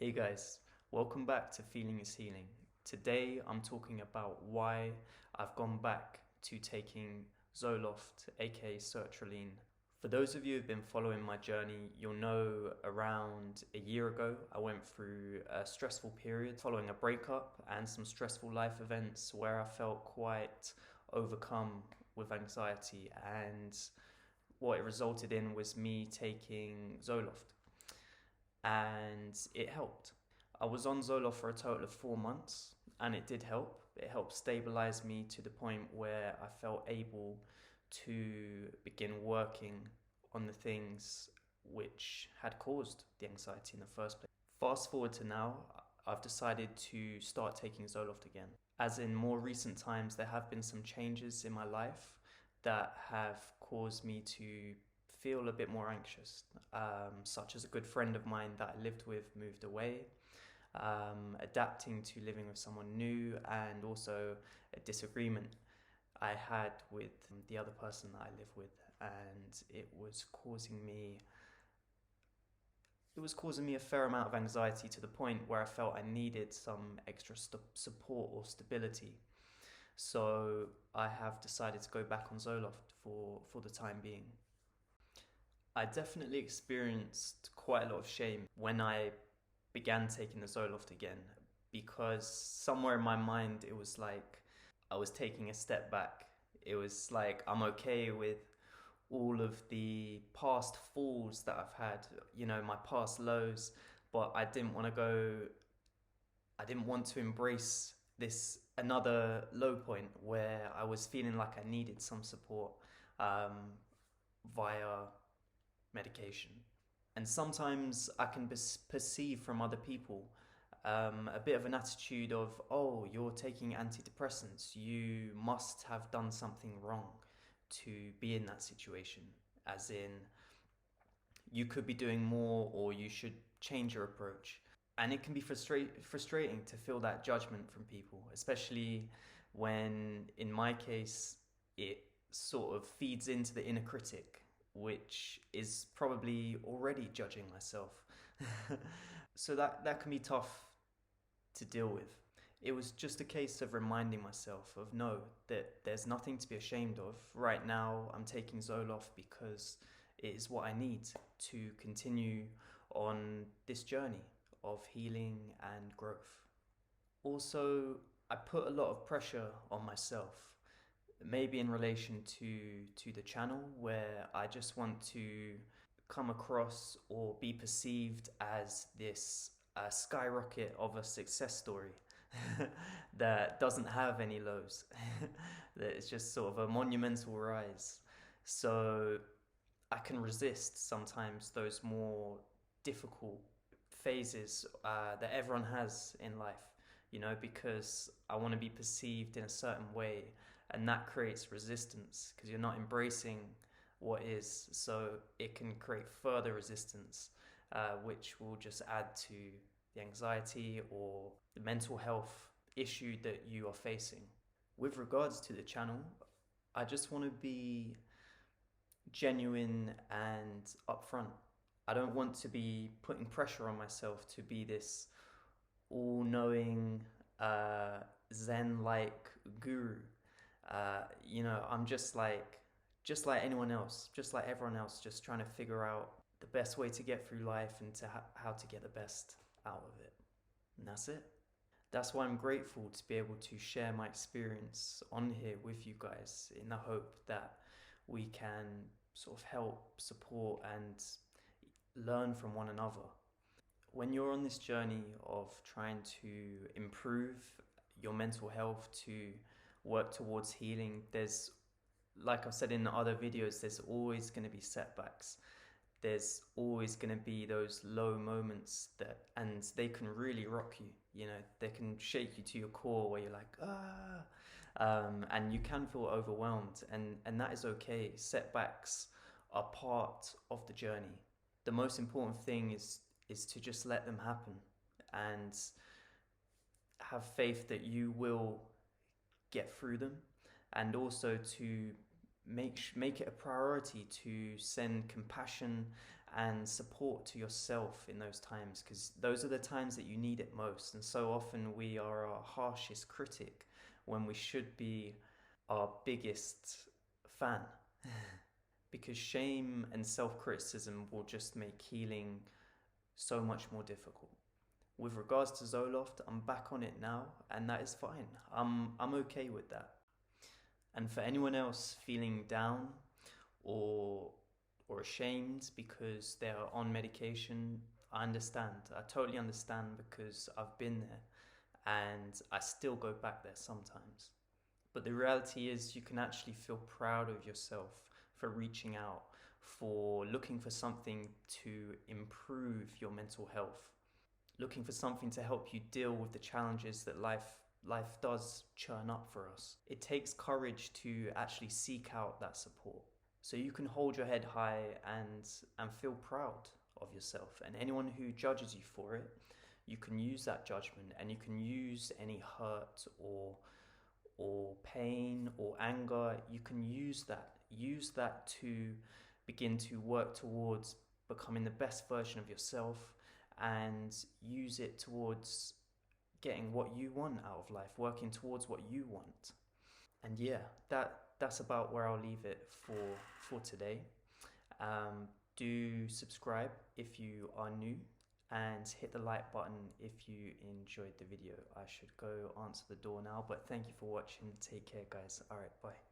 Hey guys, welcome back to Feeling is Healing. Today I'm talking about why I've gone back to taking Zoloft, aka Sertraline. For those of you who've been following my journey, you'll know around a year ago I went through a stressful period following a breakup and some stressful life events where I felt quite overcome with anxiety, and what it resulted in was me taking Zoloft, and it helped. I was on Zoloft for a total of 4 months, and it did help. It helped stabilize me to the point where I felt able to begin working on the things which had caused the anxiety in the first place. Fast forward to now, I've decided to start taking Zoloft again. As in more recent times, there have been some changes in my life that have caused me to feel a bit more anxious, such as a good friend of mine that I lived with moved away, adapting to living with someone new, and also a disagreement I had with the other person that I live with, and it was causing me a fair amount of anxiety to the point where I felt I needed some extra support or stability. So I have decided to go back on Zoloft for the time being. I definitely experienced quite a lot of shame when I began taking the Zoloft again, because somewhere in my mind it was like I was taking a step back. It was like I'm okay with all of the past falls that I've had, my past lows, but I didn't want to embrace this another low point where I was feeling like I needed some support um, via medication. And sometimes I can perceive from other people a bit of an attitude of, oh, you're taking antidepressants, you must have done something wrong to be in that situation. As in, you could be doing more, or you should change your approach. And it can be frustrating to feel that judgment from people, especially when, in my case, it sort of feeds into the inner critic, which is probably already judging myself. So that can be tough to deal with. It was just a case of reminding myself of no, that there's nothing to be ashamed of. Right now, I'm taking Zoloft because it is what I need to continue on this journey of healing and growth. Also, I put a lot of pressure on myself, maybe in relation to the channel, where I just want to come across or be perceived as this skyrocket of a success story that doesn't have any lows, that it's just sort of a monumental rise. So I can resist sometimes those more difficult phases that everyone has in life, because I want to be perceived in a certain way, and that creates resistance because you're not embracing what is. So it can create further resistance, which will just add to the anxiety or the mental health issue that you are facing. With regards to the channel, I just want to be genuine and upfront. I don't want to be putting pressure on myself to be this all knowing Zen like guru. I'm just like anyone else, just like everyone else, just trying to figure out the best way to get through life and how to get the best out of it. And that's it. That's why I'm grateful to be able to share my experience on here with you guys, in the hope that we can sort of help, support, and learn from one another. When you're on this journey of trying to improve your mental health, to work towards healing, there's, like I've said in other videos, there's always going to be setbacks. There's always going to be those low moments and they can really rock you. They can shake you to your core where you're like, and you can feel overwhelmed, and that is okay. Setbacks are part of the journey. The most important thing is to just let them happen and have faith that you will get through them, and also to make it a priority to send compassion and support to yourself in those times, because those are the times that you need it most. And so often we are our harshest critic when we should be our biggest fan. Because shame and self criticism will just make healing so much more difficult. With regards to Zoloft, I'm back on it now, and that is fine. I'm okay with that. And for anyone else feeling down or or ashamed because they're on medication, I understand. I totally understand because I've been there and I still go back there sometimes. But the reality is, you can actually feel proud of yourself for reaching out, for looking for something to improve your mental health, looking for something to help you deal with the challenges that life does churn up for us. It takes courage to actually seek out that support. So you can hold your head high and feel proud of yourself. And anyone who judges you for it, you can use that judgment and you can use any hurt or pain or anger. You can use that to begin to work towards becoming the best version of yourself, and use it towards getting what you want out of life, working towards what you want. And yeah, that's about where I'll leave it for today. Um, do subscribe if you are new, and hit the like button if you enjoyed the video. I should go answer the door now, but thank you for watching. Take care, guys. All right, bye.